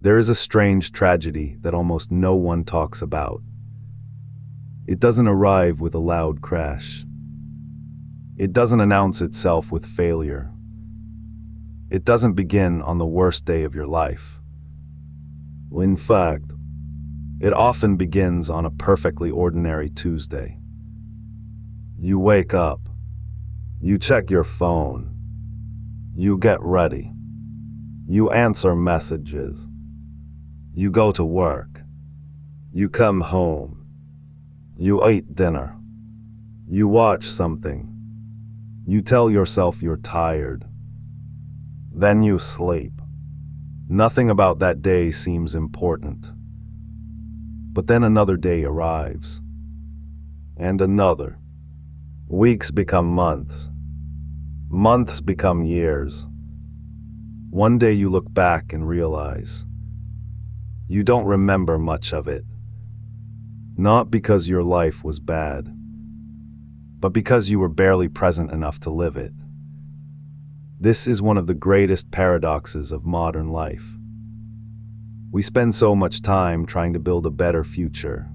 There is a strange tragedy that almost no one talks about. It doesn't arrive with a loud crash. It doesn't announce itself with failure. It doesn't begin on the worst day of your life. In fact, it often begins on a perfectly ordinary Tuesday. You wake up. You check your phone. You get ready. You answer messages. You go to work. You come home. You eat dinner. You watch something. You tell yourself you're tired. Then you sleep. Nothing about that day seems important. But then another day arrives. And another. Weeks become months. Months become years. One day you look back and realize you don't remember much of it. Not because your life was bad, but because you were barely present enough to live it. This is one of the greatest paradoxes of modern life. We spend so much time trying to build a better future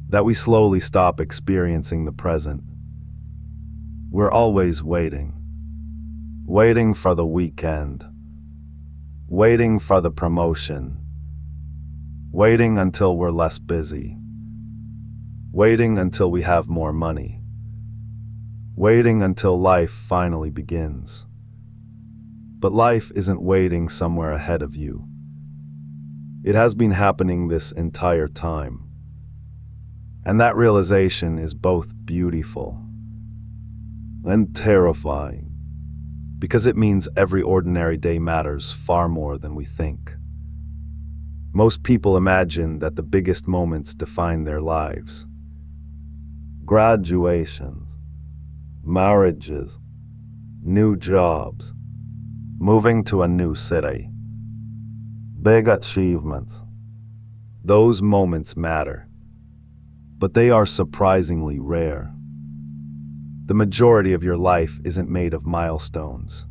that we slowly stop experiencing the present. We're always waiting. Waiting for the weekend. Waiting for the promotion. Waiting until we're less busy. Waiting until we have more money. Waiting until life finally begins. But life isn't waiting somewhere ahead of you. It has been happening this entire time. And that realization is both beautiful and terrifying, because it means every ordinary day matters far more than we think. Most people imagine that the biggest moments define their lives. Graduations, marriages, new jobs, moving to a new city, big achievements. Those moments matter, but they are surprisingly rare. The majority of your life isn't made of milestones.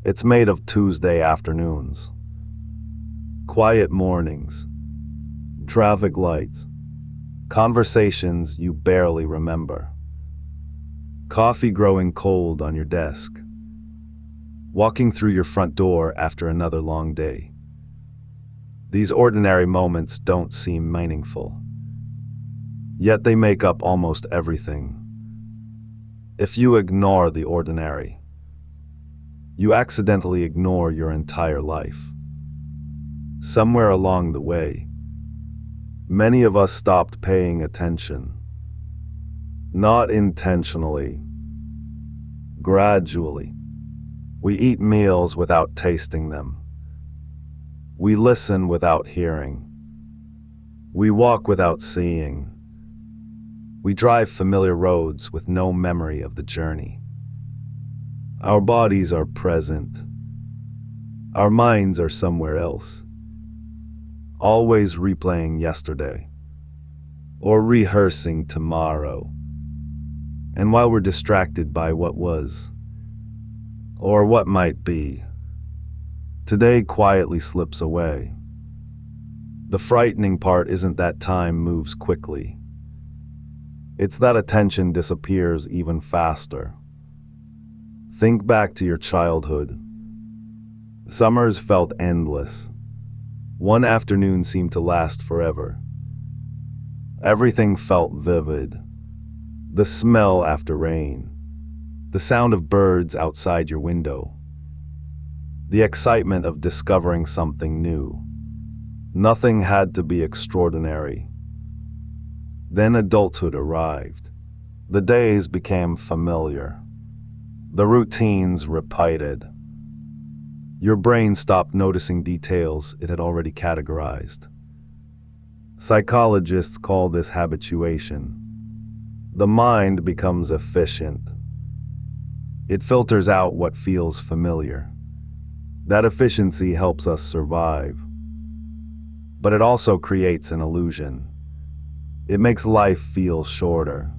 It's made of Tuesday afternoons, quiet mornings, traffic lights, conversations you barely remember, coffee growing cold on your desk, walking through your front door after another long day. These ordinary moments don't seem meaningful, yet they make up almost everything. If you ignore the ordinary, you accidentally ignore your entire life. Somewhere along the way, many of us stopped paying attention. Not intentionally, gradually. We eat meals without tasting them. We listen without hearing. We walk without seeing. We drive familiar roads with no memory of the journey. Our bodies are present. Our minds are somewhere else, always replaying yesterday or rehearsing tomorrow. And while we're distracted by what was or what might be, today quietly slips away. The frightening part isn't that time moves quickly. It's that attention disappears even faster. Think back to your childhood. Summers felt endless. One afternoon seemed to last forever. Everything felt vivid. The smell after rain. The sound of birds outside your window. The excitement of discovering something new. Nothing had to be extraordinary. Then adulthood arrived. The days became familiar. The routines repeated. Your brain stopped noticing details it had already categorized. Psychologists call this habituation. The mind becomes efficient. It filters out what feels familiar. That efficiency helps us survive. But it also creates an illusion. It makes life feel shorter.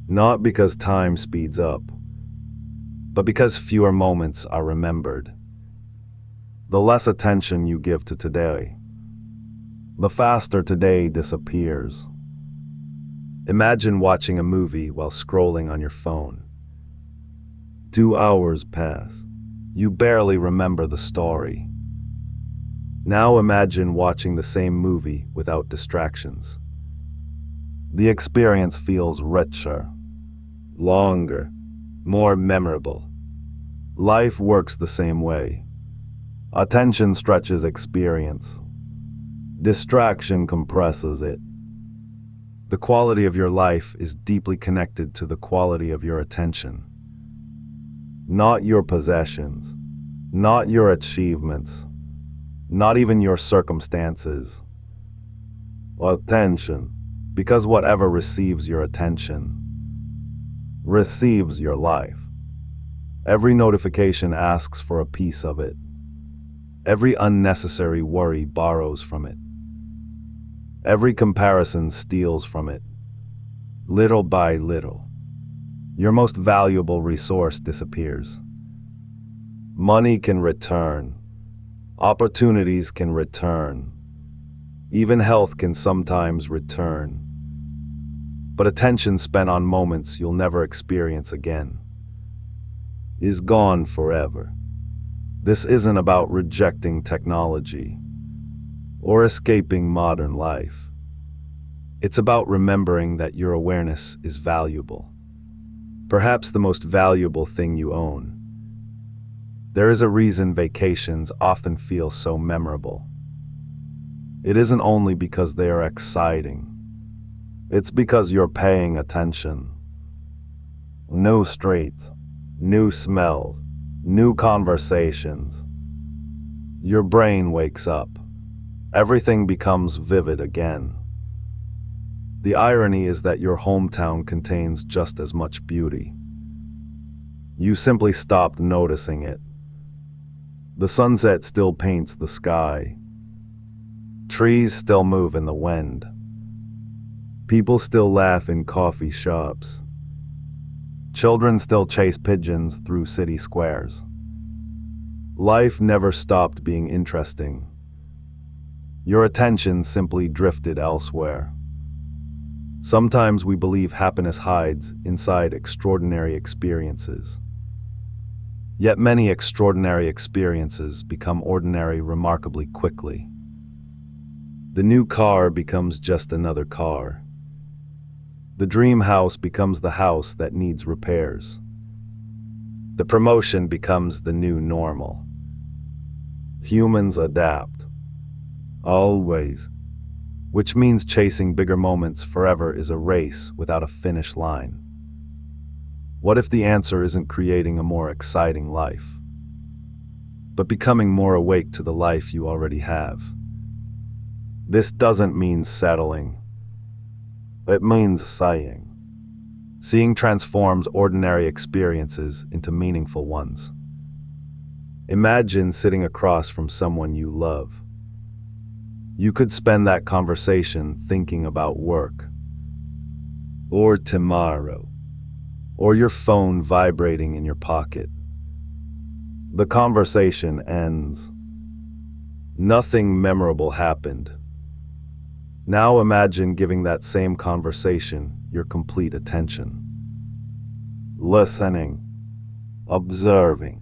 Not because time speeds up, but because fewer moments are remembered. The less attention you give to today, the faster today disappears. Imagine watching a movie while scrolling on your phone. 2 hours pass. You barely remember the story. Now imagine watching the same movie without distractions. The experience feels richer, longer, more memorable. Life works the same way. Attention stretches experience. Distraction compresses it. The quality of your life is deeply connected to the quality of your attention. Not your possessions, not your achievements, not even your circumstances. Attention, because whatever receives your attention receives your life. Every notification asks for a piece of it. Every unnecessary worry borrows from it. Every comparison steals from it. Little by little, your most valuable resource disappears. Money can return. Opportunities can return. Even health can sometimes return. But attention spent on moments you'll never experience again is gone forever. This isn't about rejecting technology or escaping modern life. It's about remembering that your awareness is valuable. Perhaps the most valuable thing you own. There is a reason vacations often feel so memorable. It isn't only because they are exciting. It's because you're paying attention. New streets, new smells, new conversations. Your brain wakes up. Everything becomes vivid again. The irony is that your hometown contains just as much beauty. You simply stopped noticing it. The sunset still paints the sky. Trees still move in the wind. People still laugh in coffee shops. Children still chase pigeons through city squares. Life never stopped being interesting. Your attention simply drifted elsewhere. Sometimes we believe happiness hides inside extraordinary experiences. Yet many extraordinary experiences become ordinary remarkably quickly. The new car becomes just another car. The dream house becomes the house that needs repairs. The promotion becomes the new normal. Humans adapt. Always. Which means chasing bigger moments forever is a race without a finish line. What if the answer isn't creating a more exciting life, but becoming more awake to the life you already have? This doesn't mean settling. It means sighing. Seeing transforms ordinary experiences into meaningful ones. Imagine sitting across from someone you love. You could spend that conversation thinking about work, or tomorrow, or your phone vibrating in your pocket. The conversation ends. Nothing memorable happened. Now imagine giving that same conversation your complete attention. Listening, observing,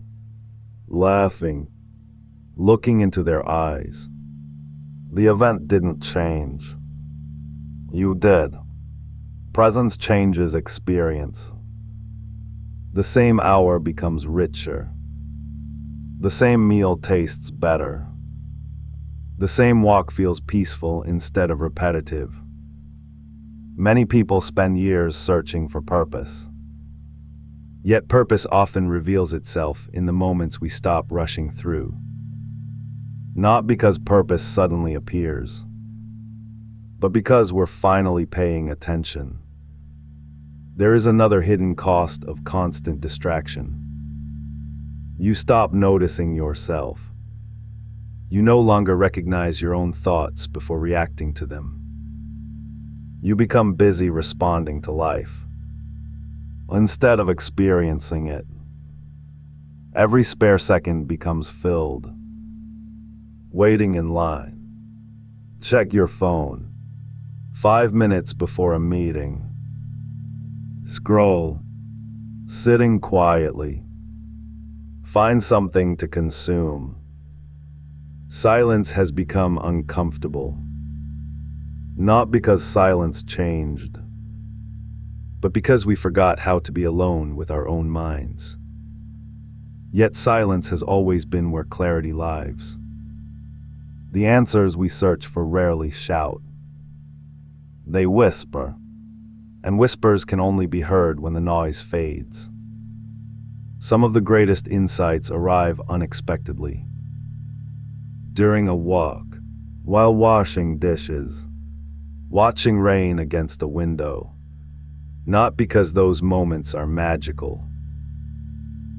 laughing, looking into their eyes. The event didn't change. You did. Presence changes experience. The same hour becomes richer. The same meal tastes better. The same walk feels peaceful instead of repetitive. Many people spend years searching for purpose. Yet purpose often reveals itself in the moments we stop rushing through. Not because purpose suddenly appears, but because we're finally paying attention. There is another hidden cost of constant distraction. You stop noticing yourself. You no longer recognize your own thoughts before reacting to them. You become busy responding to life, instead of experiencing it. Every spare second becomes filled. waiting in line. Check your phone. 5 minutes before a meeting. Scroll. Sitting quietly. Find something to consume. Silence has become uncomfortable. Not because silence changed, but because we forgot how to be alone with our own minds. Yet silence has always been where clarity lives. The answers we search for rarely shout. They whisper, and whispers can only be heard when the noise fades. Some of the greatest insights arrive unexpectedly. During a walk, while washing dishes, watching rain against a window. Not because those moments are magical,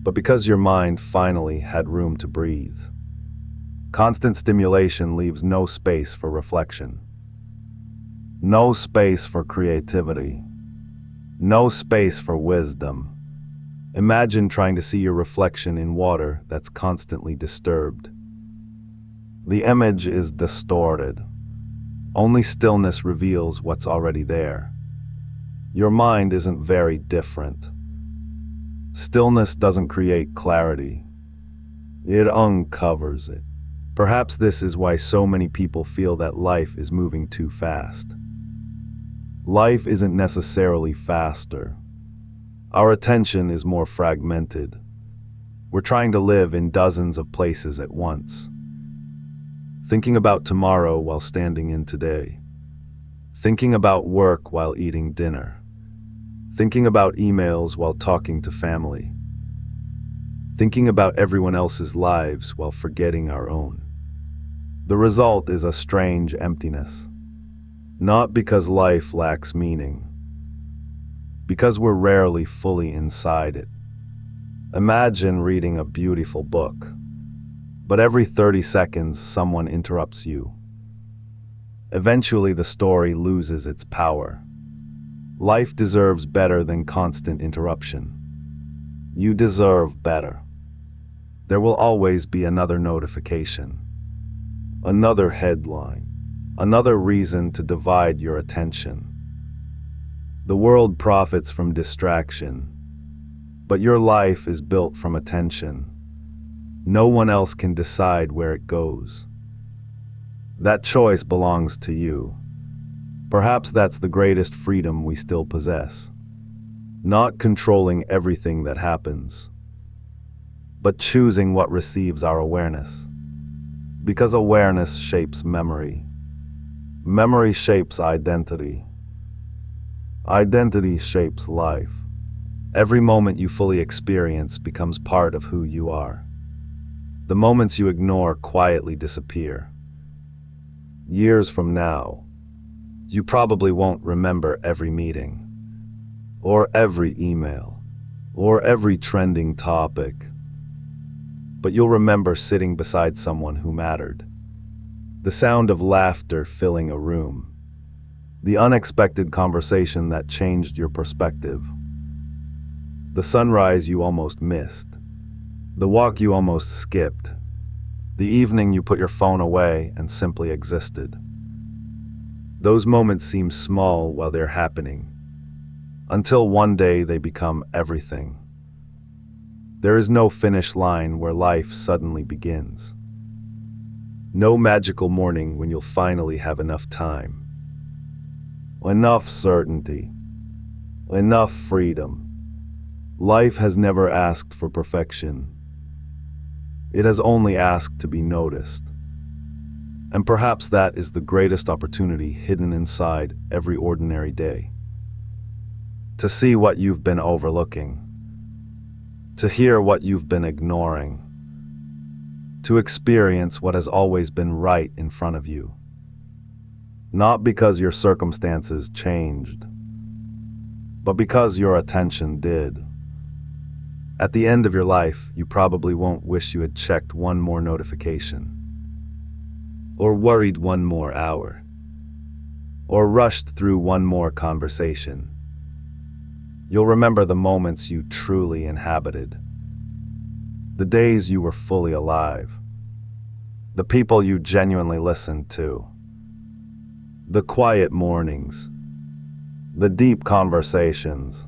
but because your mind finally had room to breathe. Constant stimulation leaves no space for reflection. No space for creativity. No space for wisdom. Imagine trying to see your reflection in water that's constantly disturbed. The image is distorted. Only stillness reveals what's already there. Your mind isn't very different. Stillness doesn't create clarity. It uncovers it. Perhaps this is why so many people feel that life is moving too fast. Life isn't necessarily faster. Our attention is more fragmented. We're trying to live in dozens of places at once. Thinking about tomorrow while standing in today. Thinking about work while eating dinner. Thinking about emails while talking to family. Thinking about everyone else's lives while forgetting our own. The result is a strange emptiness. Not because life lacks meaning, because we're rarely fully inside it. Imagine reading a beautiful book, but every 30 seconds someone interrupts you. Eventually the story loses its power. Life deserves better than constant interruption. You deserve better. There will always be another notification, another headline, another reason to divide your attention. The world profits from distraction, but your life is built from attention. No one else can decide where it goes. That choice belongs to you. Perhaps that's the greatest freedom we still possess. Not controlling everything that happens, but choosing what receives our awareness. Because awareness shapes memory. Memory shapes identity. Identity shapes life. Every moment you fully experience becomes part of who you are. The moments you ignore quietly disappear. Years from now, you probably won't remember every meeting, or every email, or every trending topic, but you'll remember sitting beside someone who mattered. The sound of laughter filling a room. The unexpected conversation that changed your perspective. The sunrise you almost missed. The walk you almost skipped. The evening you put your phone away and simply existed. Those moments seem small while they're happening, until one day they become everything. There is no finish line where life suddenly begins. No magical morning when you'll finally have enough time. Enough certainty. Enough freedom. Life has never asked for perfection. It has only asked to be noticed. And perhaps that is the greatest opportunity hidden inside every ordinary day. To see what you've been overlooking. To hear what you've been ignoring. To experience what has always been right in front of you. Not because your circumstances changed, but because your attention did. At the end of your life, you probably won't wish you had checked one more notification, or worried one more hour, or rushed through one more conversation. You'll remember the moments you truly inhabited, the days you were fully alive, the people you genuinely listened to, the quiet mornings, the deep conversations,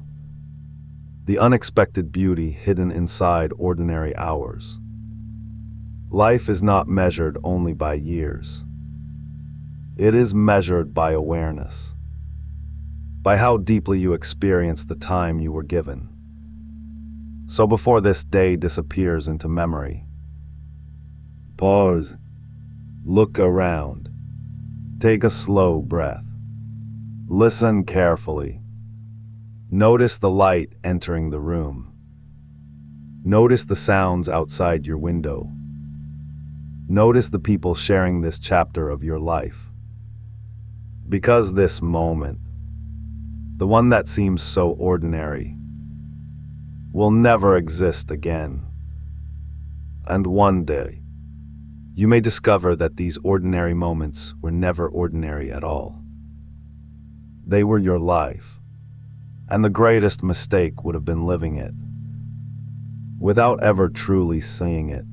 the unexpected beauty hidden inside ordinary hours. Life is not measured only by years. It is measured by awareness, by how deeply you experience the time you were given. So before this day disappears into memory, pause, look around, take a slow breath, listen carefully. Notice the light entering the room. Notice the sounds outside your window. Notice the people sharing this chapter of your life. Because this moment, the one that seems so ordinary, will never exist again. And one day, you may discover that these ordinary moments were never ordinary at all. They were your life, and the greatest mistake would have been living it without ever truly seeing it.